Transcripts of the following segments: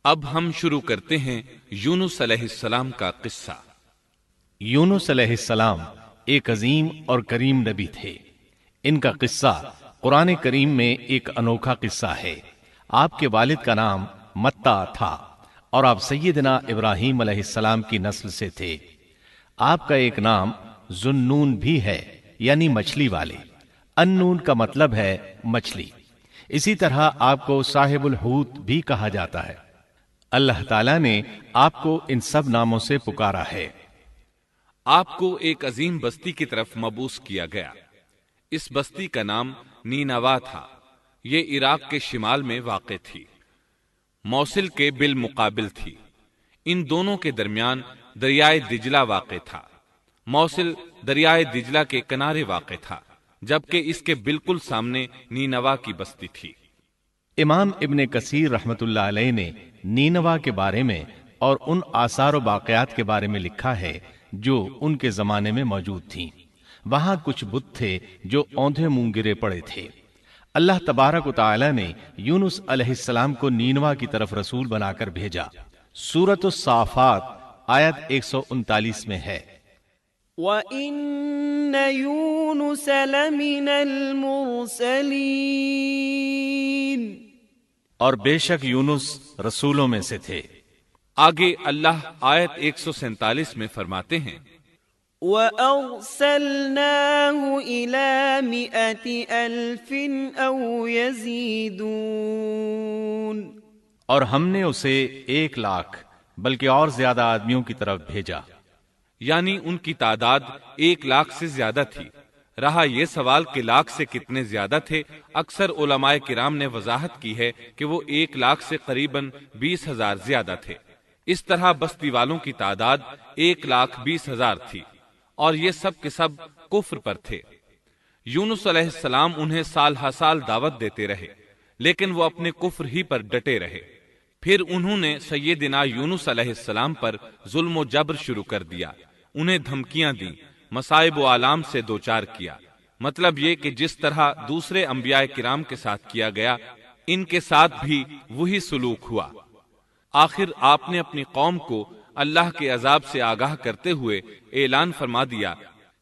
اب ہم شروع کرتے ہیں یونس علیہ السلام کا قصہ۔ یونس علیہ السلام ایک عظیم اور کریم نبی تھے۔ ان کا قصہ قرآن کریم میں ایک انوکھا قصہ ہے۔ آپ کے والد کا نام متا تھا اور آپ سیدنا ابراہیم علیہ السلام کی نسل سے تھے۔ آپ کا ایک نام ذوالنون بھی ہے، یعنی مچھلی والے۔ النون کا مطلب ہے مچھلی۔ اسی طرح آپ کو صاحب الحوت بھی کہا جاتا ہے۔ اللہ تعالیٰ نے آپ کو ان سب ناموں سے پکارا ہے۔ آپ کو ایک عظیم بستی کی طرف مبعوث کیا گیا۔ اس بستی کا نام نینوا تھا۔ یہ عراق کے شمال میں واقع تھی، موصل کے بالمقابل تھی۔ ان دونوں کے درمیان دریائے دجلہ واقع تھا۔ موصل دریائے دجلہ کے کنارے واقع تھا، جبکہ اس کے بالکل سامنے نینوا کی بستی تھی۔ امام ابن کثیر رحمت اللہ علیہ نے نینوا کے بارے میں اور ان آثار و باقیات کے بارے میں لکھا ہے جو ان کے زمانے میں موجود تھیں۔ وہاں کچھ بت تھے جو اوندھے منہ گرے پڑے تھے۔ اللہ تبارک و تعالی نے یونس علیہ السلام کو نینوا کی طرف رسول بنا کر بھیجا۔ سورۃ الصافات آیت 139 میں ہے، وَإِنَّ يُونُسَ لَمِنَ الْمُرْسَلِينَ، اور بے شک یونس رسولوں میں سے تھے۔ آگے اللہ آیت 147 میں فرماتے ہیں، وَأَرْسَلْنَاهُ إِلَى 100,000 أَوْ يَزِيدُونَ، اور ہم نے اسے 100,000 بلکہ اور زیادہ آدمیوں کی طرف بھیجا۔ یعنی ان کی تعداد 100,000 سے زیادہ تھی۔ رہا یہ سوال کہ لاکھ سے کتنے زیادہ تھے، اکثر علماء کرام نے وضاحت کی ہے کہ وہ 100,000 سے قریباً 20,000 زیادہ تھے۔ اس طرح بستی والوں کی تعداد 1,20,000 تھی، اور یہ سب کے سب کفر پر تھے۔ یونس علیہ السلام انہیں سال ہر سال دعوت دیتے رہے، لیکن وہ اپنے کفر ہی پر ڈٹے رہے۔ پھر انہوں نے سیدنا یونس علیہ السلام پر ظلم و جبر شروع کر دیا، انہیں دھمکیاں دیں، مصائب و آلام سے دوچار کیا۔ مطلب یہ کہ جس طرح دوسرے انبیاء کرام کے ساتھ کیا گیا، ان کے ساتھ بھی وہی سلوک ہوا۔ آخر آپ نے اپنی قوم کو اللہ کے عذاب سے آگاہ کرتے ہوئے اعلان فرما دیا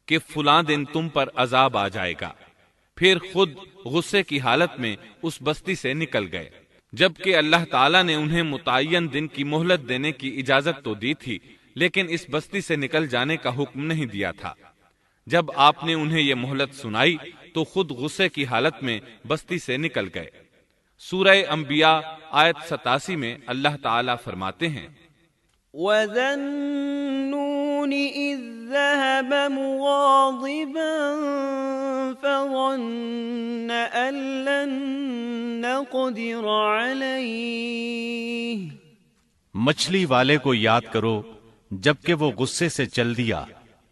کہ فلاں دن تم پر عذاب آ جائے گا۔ پھر خود غصے کی حالت میں اس بستی سے نکل گئے، جبکہ اللہ تعالیٰ نے انہیں متعین دن کی مہلت دینے کی اجازت تو دی تھی، لیکن اس بستی سے نکل جانے کا حکم نہیں دیا تھا۔ جب آپ نے انہیں یہ مہلت سنائی تو خود غصے کی حالت میں بستی سے نکل گئے۔ سورہ انبیاء آیت 87 میں اللہ تعالیٰ فرماتے ہیں، وَذَا النُّونِ إِذ ذَّهَبَ مُغَاضِبًا فَظَنَّ أَن لَّن نَّقْدِرَ عَلَيْهِ، مچھلی والے کو یاد کرو جبکہ وہ غصے سے چل دیا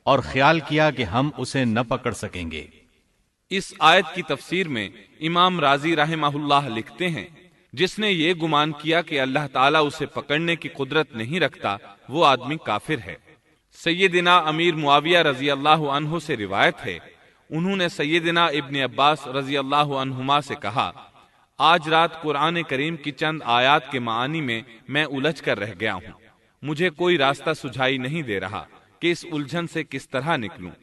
اور خیال کیا کہ ہم اسے نہ پکڑ سکیں گے۔ اس آیت کی تفسیر میں امام رازی رحمہ اللہ لکھتے ہیں، جس نے یہ گمان کیا کہ اللہ تعالیٰ اسے پکڑنے کی قدرت نہیں رکھتا، وہ آدمی کافر ہے۔ سیدنا امیر معاویہ رضی اللہ عنہ سے روایت ہے، انہوں نے سیدنا ابن عباس رضی اللہ عنہما سے کہا، آج رات قرآن کریم کی چند آیات کے معانی میں میں الجھ کر رہ گیا ہوں، مجھے کوئی راستہ سجھائی نہیں دے رہا کہ اس الجھن سے کس طرح نکلوں۔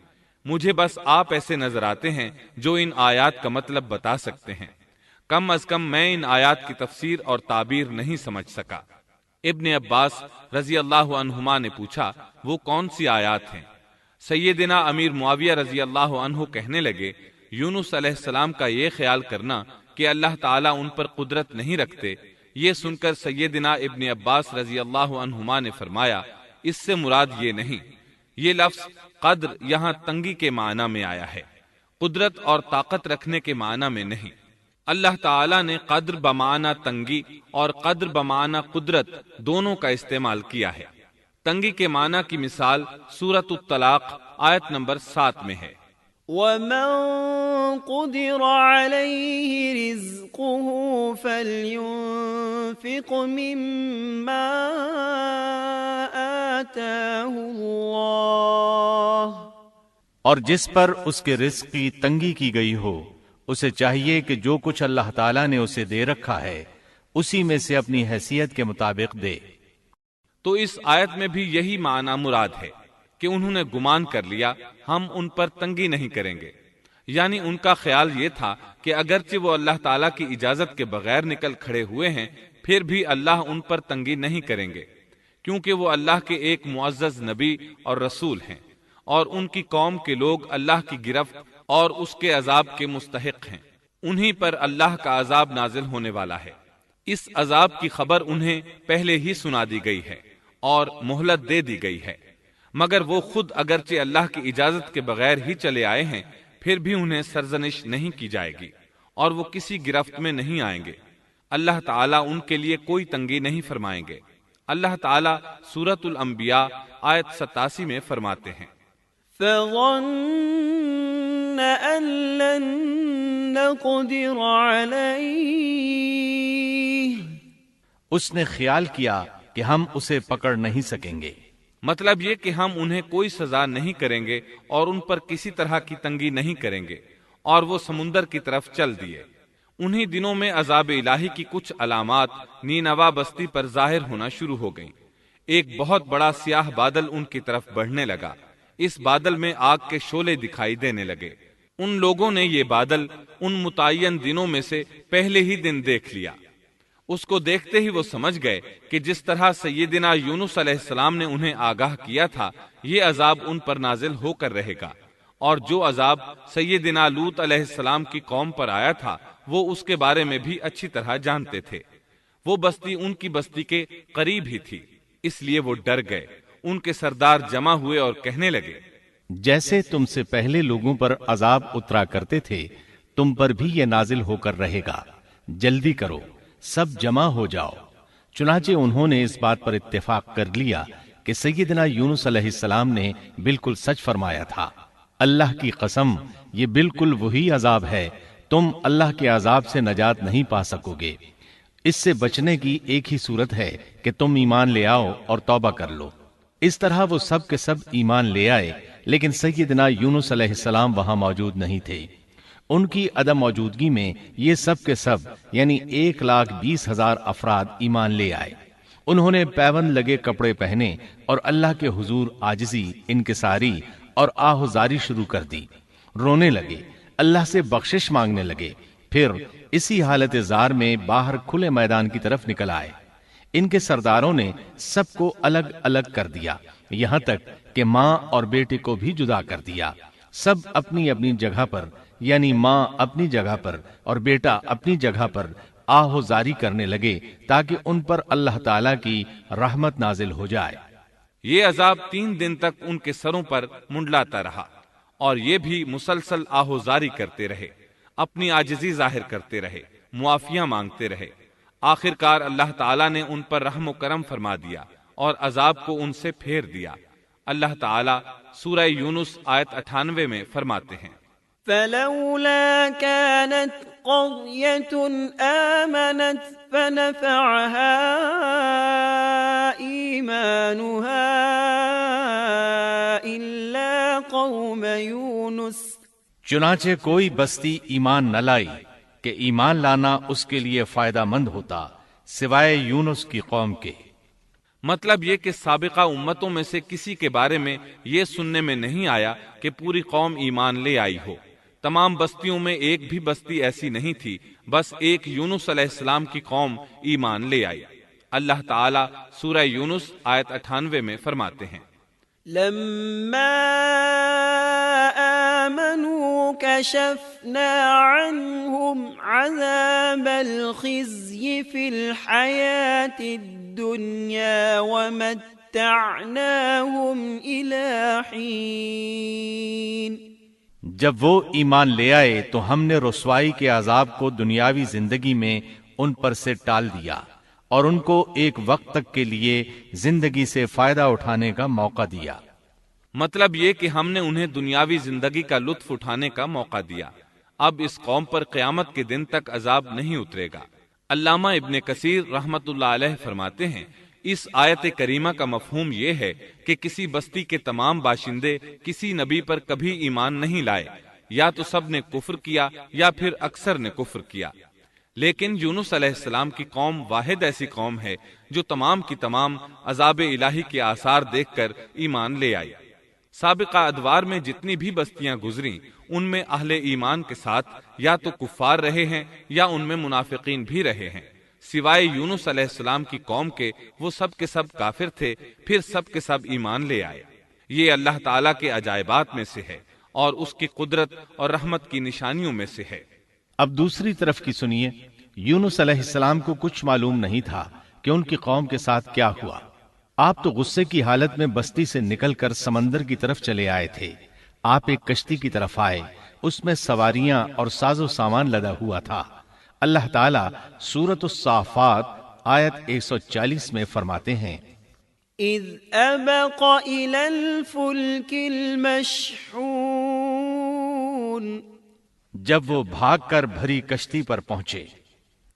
مجھے بس آپ ایسے نظر آتے ہیں جو ان آیات کا مطلب بتا سکتے ہیں۔ کم از کم میں ان آیات کی تفسیر اور تعبیر نہیں سمجھ سکا۔ ابن عباس رضی اللہ عنہما نے پوچھا، وہ کون سی آیات ہیں؟ سیدنا امیر معاویہ رضی اللہ عنہ کہنے لگے، یونس علیہ السلام کا یہ خیال کرنا کہ اللہ تعالیٰ ان پر قدرت نہیں رکھتے۔ یہ سن کر سیدنا ابن عباس رضی اللہ عنہما نے فرمایا، اس سے مراد یہ نہیں۔ یہ لفظ قدر یہاں تنگی کے معنی میں آیا ہے، قدرت اور طاقت رکھنے کے معنی میں نہیں۔ اللہ تعالیٰ نے قدر بمعنی تنگی اور قدر بمعنی قدرت دونوں کا استعمال کیا ہے۔ تنگی کے معنی کی مثال سورۃ الطلاق آیت نمبر 7 میں ہے، وَمَن قُدِرَ عَلَيْهِ رِزْقُهُ فَلْيُنفِقْ مِمَّا آتَاهُ اللَّهُ، اور جس پر اس کے رزق کی تنگی کی گئی ہو، اسے چاہیے کہ جو کچھ اللہ تعالیٰ نے اسے دے رکھا ہے اسی میں سے اپنی حیثیت کے مطابق دے۔ تو اس آیت میں بھی یہی معنی مراد ہے کہ انہوں نے گمان کر لیا ہم ان پر تنگی نہیں کریں گے، یعنی ان کا خیال یہ تھا کہ اگرچہ وہ اللہ تعالیٰ کی اجازت کے بغیر نکل کھڑے ہوئے ہیں پھر بھی اللہ ان پر تنگی نہیں کریں گے، کیونکہ وہ اللہ کے ایک معزز نبی اور رسول ہیں، اور ان کی قوم کے لوگ اللہ کی گرفت اور اس کے عذاب کے مستحق ہیں، انہی پر اللہ کا عذاب نازل ہونے والا ہے۔ اس عذاب کی خبر انہیں پہلے ہی سنا دی گئی ہے اور مہلت دے دی گئی ہے، مگر وہ خود اگرچہ اللہ کی اجازت کے بغیر ہی چلے آئے ہیں پھر بھی انہیں سرزنش نہیں کی جائے گی اور وہ کسی گرفت میں نہیں آئیں گے۔ اللہ تعالیٰ ان کے لیے کوئی تنگی نہیں فرمائیں گے۔ اللہ تعالیٰ سورۃ الانبیاء آیت 87 میں فرماتے ہیں، فظن أن لن نقدر عليه، اس نے خیال کیا کہ ہم اسے پکڑ نہیں سکیں گے۔ مطلب یہ کہ ہم انہیں کوئی سزا نہیں کریں گے اور ان پر کسی طرح کی تنگی نہیں کریں گے، اور وہ سمندر کی طرف چل دیے۔ انہی دنوں میں عذاب الہی کی کچھ علامات نینوا بستی پر ظاہر ہونا شروع ہو گئیں۔ ایک بہت بڑا سیاہ بادل ان کی طرف بڑھنے لگا، اس بادل میں آگ کے شعلے دکھائی دینے لگے۔ ان لوگوں نے یہ بادل ان متعین دنوں میں سے پہلے ہی دن دیکھ لیا۔ اس کو دیکھتے ہی وہ سمجھ گئے کہ جس طرح سیدنا یونس علیہ السلام نے انہیں آگاہ کیا تھا یہ عذاب ان پر نازل ہو کر رہے گا، اور جو عذاب سیدنا لوط علیہ السلام کی قوم پر آیا تھا وہ اس کے بارے میں بھی اچھی طرح جانتے تھے۔ وہ بستی ان کی بستی کے قریب ہی تھی، اس لیے وہ ڈر گئے۔ ان کے سردار جمع ہوئے اور کہنے لگے، جیسے تم سے پہلے لوگوں پر عذاب اترا کرتے تھے تم پر بھی یہ نازل ہو کر رہے گا، جلدی کرو، سب جمع ہو جاؤ۔ چنانچہ انہوں نے اس بات پر اتفاق کر لیا کہ سیدنا یونس علیہ السلام نے بالکل سچ فرمایا تھا۔ اللہ کی قسم، یہ بالکل وہی عذاب ہے، تم اللہ کے عذاب سے نجات نہیں پا سکو گے۔ اس سے بچنے کی ایک ہی صورت ہے کہ تم ایمان لے آؤ اور توبہ کر لو۔ اس طرح وہ سب کے سب ایمان لے آئے، لیکن سیدنا یونس علیہ السلام وہاں موجود نہیں تھے۔ ان کی عدم موجودگی میں یہ سب کے سب یعنی 1,20,000 افراد ایمان لے آئے۔ انہوں نے پیوند لگے کپڑے پہنے اور اللہ کے حضور عاجزی، انکساری اور آہوزاری شروع کر دی، رونے لگے، اللہ سے بخشش مانگنے لگے، پھر اسی حالت زار میں باہر کھلے میدان کی طرف نکل آئے۔ ان کے سرداروں نے سب کو الگ الگ کر دیا، یہاں تک کہ ماں اور بیٹے کو بھی جدا کر دیا۔ سب اپنی اپنی جگہ پر یعنی ماں اپنی جگہ پر اور بیٹا اپنی جگہ پر آہوزاری کرنے لگے تاکہ ان پر اللہ تعالیٰ کی رحمت نازل ہو جائے۔ یہ عذاب 3 دن تک ان کے سروں پر منڈلاتا رہا، اور یہ بھی مسلسل آہوزاری کرتے رہے، اپنی عاجزی ظاہر کرتے رہے، معافیاں مانگتے رہے۔ آخر کار اللہ تعالیٰ نے ان پر رحم و کرم فرما دیا اور عذاب کو ان سے پھیر دیا۔ اللہ تعالیٰ سورہ یونس آیت 98 میں فرماتے ہیں، فلولا كانت قرية آمنت فنفعها إيمانها إلا قوم يونس، چنانچہ کوئی بستی ایمان نہ لائی کہ ایمان لانا اس کے لیے فائدہ مند ہوتا سوائے یونس کی قوم کے۔ مطلب یہ کہ سابقہ امتوں میں سے کسی کے بارے میں یہ سننے میں نہیں آیا کہ پوری قوم ایمان لے آئی ہو۔ تمام بستیوں میں ایک بھی بستی ایسی نہیں تھی، بس ایک یونس علیہ السلام کی قوم ایمان لے آئی۔ اللہ تعالیٰ سورہ یونس آیت 98 میں فرماتے ہیں، لما آمنوا كشفنا عنهم عذاب الخزي في الحياة الدنيا ومتعناهم إلى حين۔ جب وہ ایمان لے آئے تو ہم نے رسوائی کے عذاب کو دنیاوی زندگی میں ان پر سے ٹال دیا اور ان کو ایک وقت تک کے لیے زندگی سے فائدہ اٹھانے کا موقع دیا۔ مطلب یہ کہ ہم نے انہیں دنیاوی زندگی کا لطف اٹھانے کا موقع دیا۔ اب اس قوم پر قیامت کے دن تک عذاب نہیں اترے گا۔ علامہ ابن کثیر رحمت اللہ علیہ فرماتے ہیں، اس آیت کریمہ کا مفہوم یہ ہے کہ کسی بستی کے تمام باشندے کسی نبی پر کبھی ایمان نہیں لائے، یا تو سب نے کفر کیا یا پھر اکثر نے کفر کیا، لیکن یونس علیہ السلام کی قوم واحد ایسی قوم ہے جو تمام کی تمام عذاب الہی کے آثار دیکھ کر ایمان لے آئی۔ سابقہ ادوار میں جتنی بھی بستیاں گزریں ان میں اہل ایمان کے ساتھ یا تو کفار رہے ہیں یا ان میں منافقین بھی رہے ہیں، سوائے یونس علیہ السلام کی قوم کے وہ سب کے سب کافر تھے، پھر سب کے سب ایمان لے آئے۔ یہ اللہ تعالیٰ کے عجائبات میں سے ہے اور اس کی قدرت اور رحمت کی نشانیوں میں سے ہے۔ اب دوسری طرف کی سنیے، یونس علیہ السلام کو کچھ معلوم نہیں تھا کہ ان کی قوم کے ساتھ کیا ہوا۔ آپ تو غصے کی حالت میں بستی سے نکل کر سمندر کی طرف چلے آئے تھے۔ آپ ایک کشتی کی طرف آئے، اس میں سواریاں اور ساز و سامان لدا ہوا تھا۔ اللہ تعالیٰ سورۃ الصافات آیت 140 میں فرماتے ہیں، إذ أبق إلى الفلك المشحون، جب وہ بھاگ کر بھری کشتی پر پہنچے۔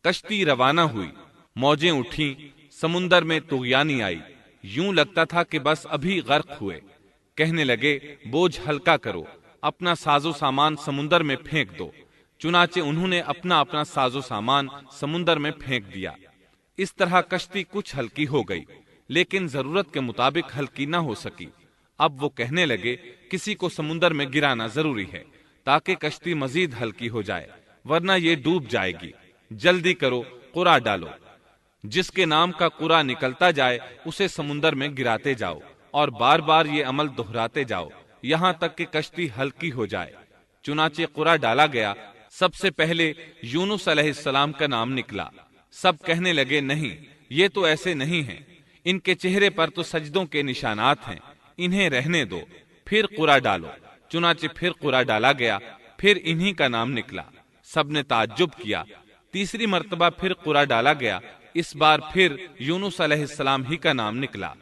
کشتی روانہ ہوئی، موجیں اٹھیں، سمندر میں طغیانی آئی، یوں لگتا تھا کہ بس ابھی غرق ہوئے۔ کہنے لگے بوجھ ہلکا کرو، اپنا ساز و سامان سمندر میں پھینک دو۔ چنانچہ انہوں نے اپنا اپنا ساز و سامان سمندر میں پھینک دیا۔ اس طرح کشتی کچھ ہلکی ہو گئی، لیکن ضرورت کے مطابق ہلکی نہ ہو سکی۔ اب وہ کہنے لگے کسی کو سمندر میں گرانا ضروری ہے تاکہ کشتی مزید ہلکی ہو جائے، ورنہ یہ ڈوب جائے گی۔ جلدی کرو، قرع ڈالو۔ جس کے نام کا قرع نکلتا جائے اسے سمندر میں گراتے جاؤ اور بار بار یہ عمل دہراتے جاؤ یہاں تک کہ کشتی ہلکی ہو جائے۔ چنانچہ قرع ڈالا گیا۔ سب سے پہلے یونس علیہ السلام کا نام نکلا۔ سب کہنے لگے نہیں، یہ تو ایسے نہیں ہیں، ان کے چہرے پر تو سجدوں کے نشانات ہیں، انہیں رہنے دو، پھر قرع ڈالو۔ چنانچہ پھر قرع ڈالا گیا، پھر انہی کا نام نکلا۔ سب نے تعجب کیا۔ تیسری مرتبہ پھر قرع ڈالا گیا، اس بار پھر یونس علیہ السلام ہی کا نام نکلا۔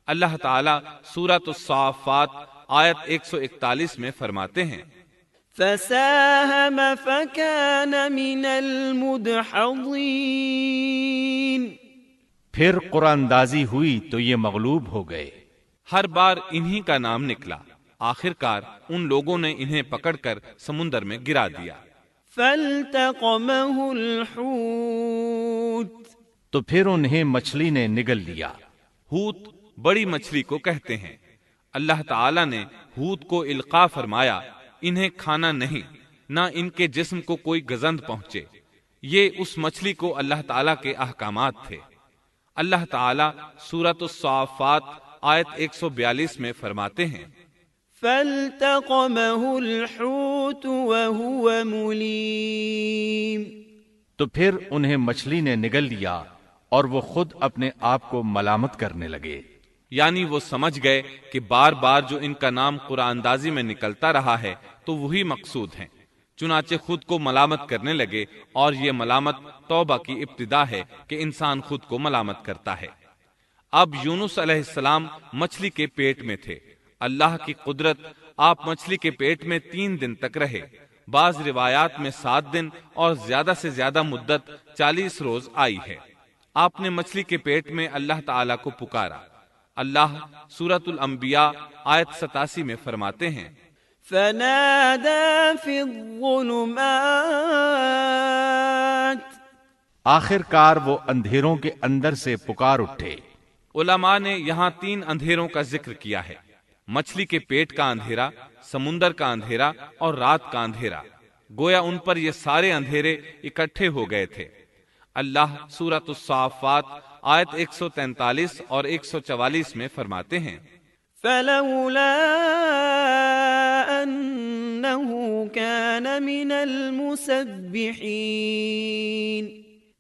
اللہ تعالیٰ سورۃ الصافات آیت 141 میں فرماتے ہیں، فساهم فكان من المدحضين، پھر قرآن اندازی ہوئی تو یہ مغلوب ہو گئے۔ ہر بار انہی کا نام نکلا۔ آخر کار ان لوگوں نے انہیں پکڑ کر سمندر میں گرا دیا۔ فالتقمه الحوت، تو پھر انہیں مچھلی نے نگل لیا۔ حوت بڑی مچھلی کو کہتے ہیں۔ اللہ تعالیٰ نے حوت کو القاء فرمایا، انہیں کھانا نہیں، نہ ان کے جسم کو کوئی گزند پہنچے۔ یہ اس مچھلی کو اللہ تعالیٰ کے احکامات تھے۔ اللہ تعالیٰ سورۃ الصافات آیت 142 میں فرماتے ہیں، فالتقمه الحوت وهو مليم، تو پھر انہیں مچھلی نے نگل لیا اور وہ خود اپنے آپ کو ملامت کرنے لگے۔ یعنی وہ سمجھ گئے کہ بار بار جو ان کا نام قرآن اندازی میں نکلتا رہا ہے تو وہی مقصود ہیں۔ چنانچہ خود کو ملامت کرنے لگے، اور یہ ملامت توبہ کی ابتدا ہے کہ انسان خود کو ملامت کرتا ہے۔ اب یونس علیہ السلام مچھلی کے پیٹ میں تھے۔ اللہ کی قدرت، آپ مچھلی کے پیٹ میں 3 دن تک رہے۔ بعض روایات میں 7 دن اور زیادہ سے زیادہ مدت 40 روز آئی ہے۔ آپ نے مچھلی کے پیٹ میں اللہ تعالیٰ کو پکارا۔ اللہ سورۃ الانبیاء آیت 87 میں فرماتے ہیں، فنادى في الظلمات، آخر کار وہ اندھیروں کے اندر سے پکار اٹھے۔ علماء نے یہاں 3 اندھیروں کا ذکر کیا ہے، مچھلی کے پیٹ کا اندھیرا، سمندر کا اندھیرا اور رات کا اندھیرا۔ گویا ان پر یہ سارے اندھیرے اکٹھے ہو گئے تھے۔ اللہ سورۃ الصافات آیت 143 اور 144 میں فرماتے ہیں، فلولا أنه كان من المسبحين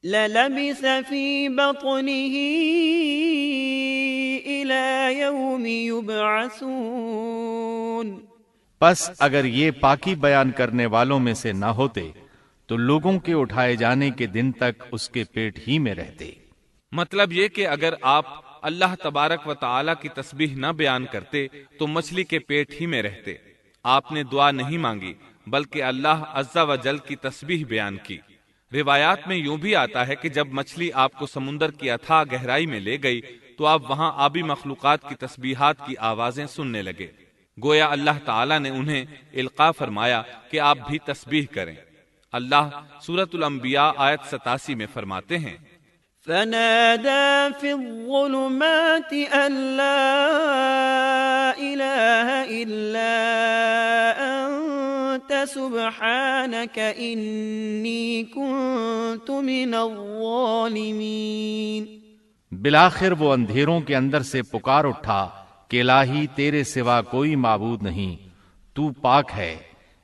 للبث في بطنه إلى يوم يبعثون، پس اگر یہ پاکی بیان کرنے والوں میں سے نہ ہوتے تو لوگوں کے اٹھائے جانے کے دن تک اس کے پیٹ ہی میں رہتے۔ مطلب یہ کہ اگر آپ اللہ تبارک و تعالی کی تسبیح نہ بیان کرتے تو مچھلی کے پیٹ ہی میں رہتے۔ آپ نے دعا نہیں مانگی بلکہ اللہ عز و جل کی تسبیح بیان کی۔ روایات میں یوں بھی آتا ہے کہ جب مچھلی آپ کو سمندر کی اتھاہ گہرائی میں لے گئی تو آپ وہاں آبی مخلوقات کی تسبیحات کی آوازیں سننے لگے۔ گویا اللہ تعالیٰ نے انہیں القاء فرمایا کہ آپ بھی تسبیح کریں۔ اللہ سورۃ الانبیاء آیت 87 میں فرماتے ہیں، فنادى في الظلمات أن لا إله إلا أنت سبحانك إني كنت من الظالمين۔ بالآخر وہ اندھیروں کے اندر سے پکار اٹھا کہ الہی تیرے سوا کوئی معبود نہیں، تو پاک ہے،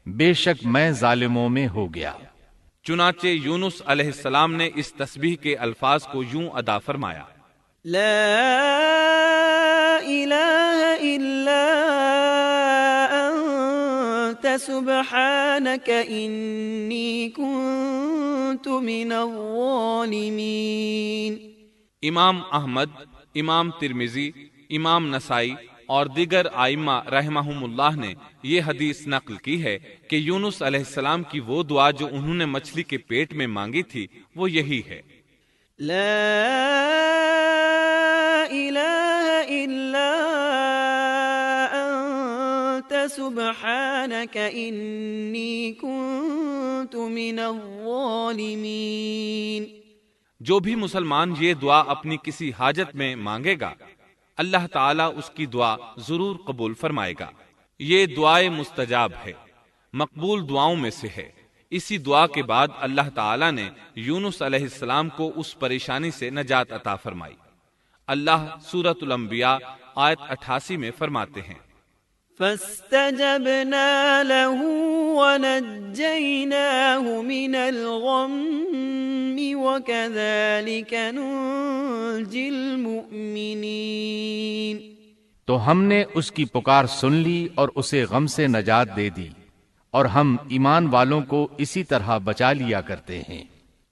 بے شک میں ظالموں میں ہو گیا۔ چنانچہ یونس علیہ السلام نے اس تسبیح کے الفاظ کو یوں ادا فرمایا، لا إله إلا أنت سبحانك إني كنت من الظالمين۔ امام احمد، امام ترمذی، امام نسائی اور دیگر آئمہ رحمہم اللہ نے یہ حدیث نقل کی ہے کہ یونس علیہ السلام کی وہ دعا جو انہوں نے مچھلی کے پیٹ میں مانگی تھی وہ یہی ہے، لا إله إلا أنت سبحانك إني كنت من الظالمين۔ جو بھی مسلمان یہ دعا اپنی کسی حاجت میں مانگے گا اللہ تعالیٰ اس کی دعا ضرور قبول فرمائے گا۔ یہ دعائے مستجاب ہے، مقبول دعاؤں میں سے ہے۔ اسی دعا کے بعد اللہ تعالیٰ نے یونس علیہ السلام کو اس پریشانی سے نجات عطا فرمائی۔ اللہ سورۃ الانبیاء آیت 88 میں فرماتے ہیں، فاستجبنا له ونجيناه من الغم وكذلك ننجي المؤمنين۔ تو ہم نے اس کی پکار سن لی اور اسے غم سے نجات دے دی، اور ہم ایمان والوں کو اسی طرح بچا لیا کرتے ہیں۔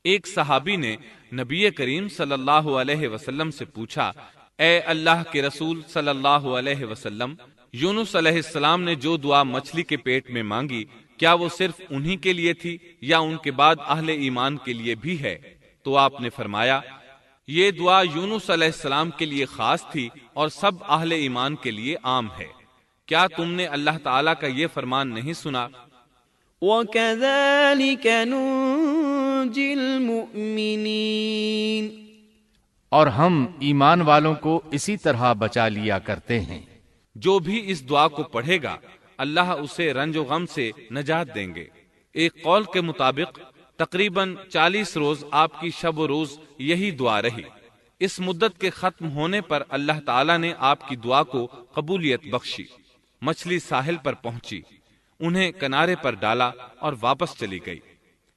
ایک صحابی نے نبی کریم صلی اللہ علیہ وسلم سے پوچھا، اے اللہ کے رسول صلی اللہ علیہ وسلم، یونس علیہ السلام نے جو دعا مچھلی کے پیٹ میں مانگی کیا وہ صرف انہی کے لیے تھی یا ان کے بعد اہل ایمان کے لیے بھی ہے؟ تو آپ نے فرمایا، یہ دعا یونس علیہ السلام کے لیے خاص تھی اور سب اہل ایمان کے لیے عام ہے۔ کیا تم نے اللہ تعالیٰ کا یہ فرمان نہیں سنا؟ وَكَذَلِكَ نُنْجِي الْمُؤْمِنِينَ۔ اور ہم ایمان والوں کو اسی طرح بچا لیا کرتے ہیں۔ جو بھی اس دعا کو پڑھے گا اللہ اسے رنج و غم سے نجات دیں گے۔ ایک قول کے مطابق تقریباً 40 روز آپ کی شب و روز یہی دعا رہی۔ اس مدت کے ختم ہونے پر اللہ تعالیٰ نے آپ کی دعا کو قبولیت بخشی۔ مچھلی ساحل پر پہنچی، انہیں کنارے پر ڈالا اور واپس چلی گئی۔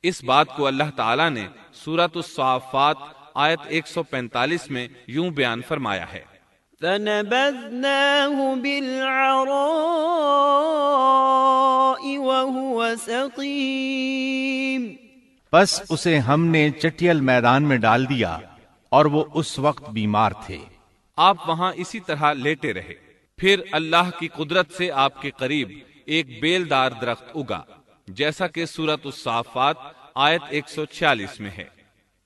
اس بات کو اللہ تعالیٰ نے سورۃ الصافات آیت 145 میں یوں بیان فرمایا ہے، فَنَبَذْنَاهُ بِالْعَرَاءِ وَهُوَ سَقِيمٌ۔ پس اسے ہم نے چٹیل میدان میں ڈال دیا اور وہ اس وقت بیمار تھے۔ آپ وہاں اسی طرح لیٹے رہے۔ پھر اللہ کی قدرت سے آپ کے قریب ایک بیلدار درخت اگا، جیسا کہ سورۃ الصافات آیت 146 میں ہے،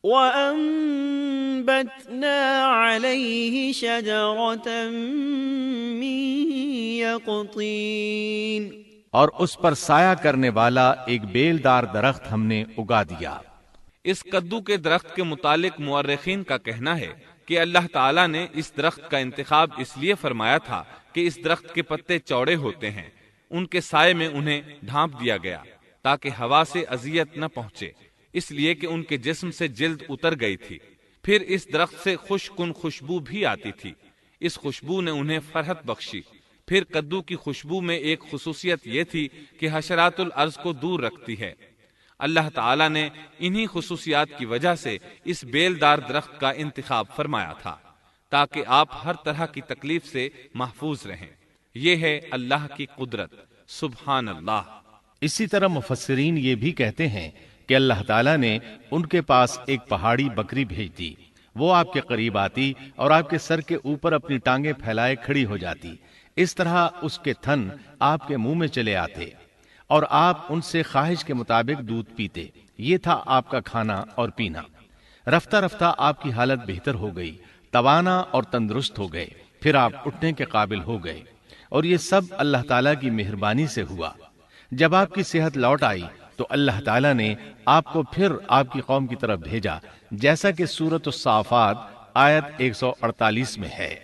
وَأَنبَتْنَا عَلَيْهِ شَجَرَةً مِّن يَقْطِينٍ۔ اور اس پر سایہ کرنے والا ایک بیلدار درخت ہم نے اگا دیا۔ اس کدو کے درخت کے متعلق مورخین کا کہنا ہے کہ اللہ تعالیٰ نے اس درخت کا انتخاب اس لیے فرمایا تھا کہ اس درخت کے پتے چوڑے ہوتے ہیں، ان کے سائے میں انہیں ڈھانپ دیا گیا تاکہ ہوا سے اذیت نہ پہنچے، اس لیے کہ ان کے جسم سے جلد اتر گئی تھی۔ پھر اس درخت سے خوشکن خوشبو بھی آتی تھی، اس خوشبو نے انہیں فرحت بخشی۔ پھر کدو کی خوشبو میں ایک خصوصیت یہ تھی کہ حشرات الارض کو دور رکھتی ہے۔ اللہ تعالیٰ نے انہی خصوصیات کی وجہ سے اس بیلدار درخت کا انتخاب فرمایا تھا تاکہ آپ ہر طرح کی تکلیف سے محفوظ رہیں۔ یہ ہے اللہ کی قدرت، سبحان اللہ۔ اسی طرح مفسرین یہ بھی کہتے ہیں کہ اللہ تعالیٰ نے ان کے پاس ایک پہاڑی بکری بھیج دی، وہ آپ کے قریب آتی اور آپ کے سر کے اوپر اپنی ٹانگیں پھیلائے کھڑی ہو جاتی۔ اس طرح اس کے تھن آپ کے منہ میں چلے آتے اور آپ ان سے خواہش کے مطابق دودھ پیتے۔ یہ تھا آپ کا کھانا اور پینا۔ رفتہ رفتہ آپ کی حالت بہتر ہو گئی، توانا اور تندرست ہو گئے، پھر آپ اٹھنے کے قابل ہو گئے، اور یہ سب اللہ تعالیٰ کی مہربانی سے ہوا۔ جب آپ کی صحت لوٹ آئی تو اللہ تعالیٰ نے آپ کو پھر آپ کی قوم کی طرف بھیجا، جیسا کہ سورۃ الصافات آیت 148 میں ہے۔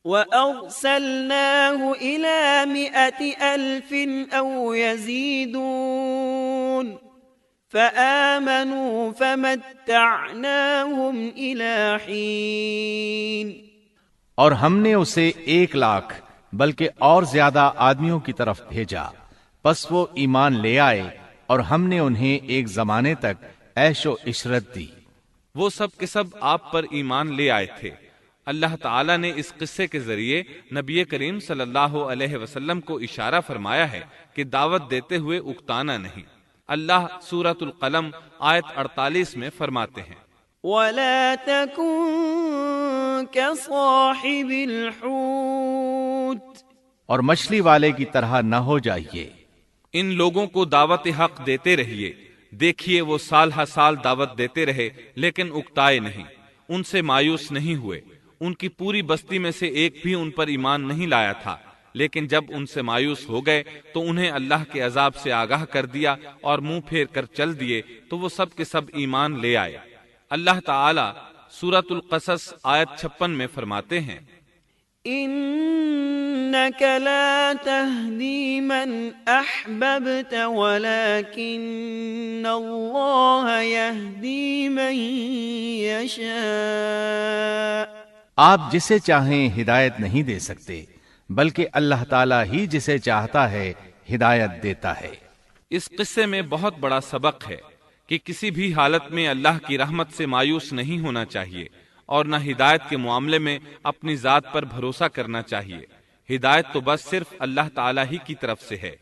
وَأَرْسَلْنَاهُ إِلَى 100,000 أَوْ يَزِيدُونَ فَآمَنُوا فَمَتَّعْنَاهُمْ إِلَى حِينٍ۔ اور ہم نے اسے 1,00,000 بلکہ اور زیادہ آدمیوں کی طرف بھیجا، پس وہ ایمان لے آئے اور ہم نے انہیں ایک زمانے تک عیش و عشرت دی۔ وہ سب کے سب آپ پر ایمان لے آئے تھے۔ اللہ تعالیٰ نے اس قصے کے ذریعے نبی کریم صلی اللہ علیہ وسلم کو اشارہ فرمایا ہے کہ دعوت دیتے ہوئے اکتانا نہیں۔ اللہ سورۃ القلم آیت 48 میں فرماتے ہیں، وَلَا تَكُن كَصَاحِبِ الْحُوتِ، اور مچھلی والے کی طرح نہ ہو جائیے۔ ان لوگوں کو دعوت حق دیتے رہیے۔ دیکھیے وہ سال ہر سال دعوت دیتے رہے لیکن اکتائے نہیں، ان سے مایوس نہیں ہوئے۔ ان کی پوری بستی میں سے ایک بھی ان پر ایمان نہیں لایا تھا، لیکن جب ان سے مایوس ہو گئے تو انہیں اللہ کے عذاب سے آگاہ کر دیا اور منہ پھیر کر چل دیے تو وہ سب کے سب ایمان لے آئے۔ اللہ تعالی سورۃ القصص آیت 56 میں فرماتے ہیں، إنك لا تهدي من أحببت ولكن الله يهدي من يشاء۔ آپ جسے چاہیں ہدایت نہیں دے سکتے، بلکہ اللہ تعالیٰ ہی جسے چاہتا ہے ہدایت دیتا ہے۔ اس قصے میں بہت بڑا سبق ہے کہ کسی بھی حالت میں اللہ کی رحمت سے مایوس نہیں ہونا چاہیے اور نہ ہدایت کے معاملے میں اپنی ذات پر بھروسہ کرنا چاہیے۔ ہدایت تو بس صرف اللہ تعالیٰ ہی کی طرف سے ہے۔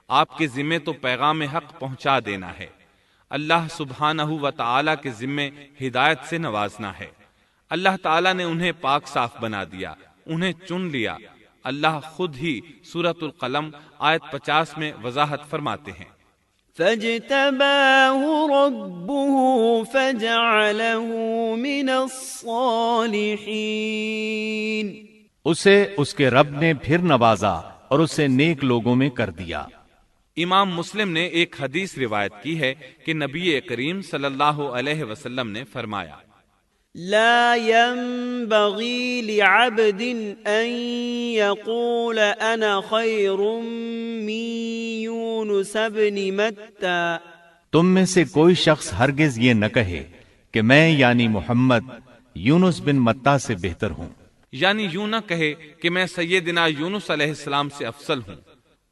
آپ کے ذمے تو پیغام حق پہنچا دینا ہے۔ اللہ سبحانہ و تعالیٰ کے ذمے ہدایت سے نوازنا ہے۔ اللہ تعالیٰ نے انہیں پاک صاف بنا دیا، انہیں چن لیا۔ اللہ خود ہی سورۃ القلم آیت 50 میں وضاحت فرماتے ہیں، فاجتباه ربه فجعله من الصالحين۔ اسے اس کے رب نے پھر نوازا اور اسے نیک لوگوں میں کر دیا۔ امام مسلم نے ایک حدیث روایت کی ہے کہ نبی کریم صلی اللہ علیہ وسلم نے فرمایا، لا ينبغي لعبد ان يقول انا خير من يونس بن متى۔ تم میں سے کوئی شخص ہرگز یہ نہ کہے کہ میں یعنی محمد یونس بن متا سے بہتر ہوں، یعنی یوں نہ کہے کہ میں سیدنا یونس علیہ السلام سے افضل ہوں۔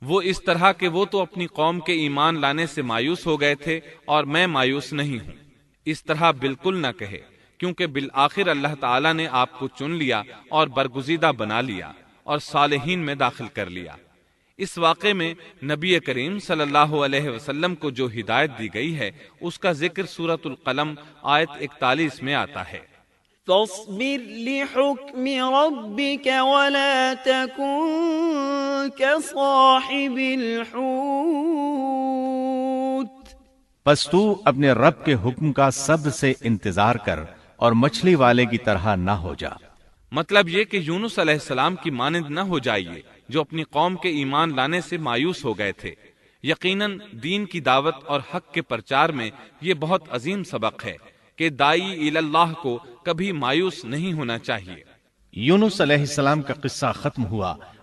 وہ اس طرح کہ وہ تو اپنی قوم کے ایمان لانے سے مایوس ہو گئے تھے اور میں مایوس نہیں ہوں۔ اس طرح بالکل نہ کہے، کیونکہ بالآخر اللہ تعالیٰ نے آپ کو چن لیا اور برگزیدہ بنا لیا اور صالحین میں داخل کر لیا۔ اس واقعے میں نبی کریم صلی اللہ علیہ وسلم کو جو ہدایت دی گئی ہے اس کا ذکر سورۃ القلم آیت 41 میں آتا ہے، فاصبر لحكم ربك ولا تكن كصاحب الحوت۔ پس تو اپنے رب کے حکم کا صبر سے انتظار کر اور مچھلی والے کی طرح نہ ہو جا۔ مطلب یہ کہ یونس علیہ السلام کی مانند نہ ہو جائیے جو اپنی قوم کے ایمان لانے سے مایوس ہو گئے تھے۔ یقیناً دین کی دعوت اور حق کے پرچار میں یہ بہت عظیم سبق ہے کہ داعی اللہ کو کبھی مایوس نہیں ہونا چاہیے۔ یونس علیہ السلام کا قصہ ختم ہوا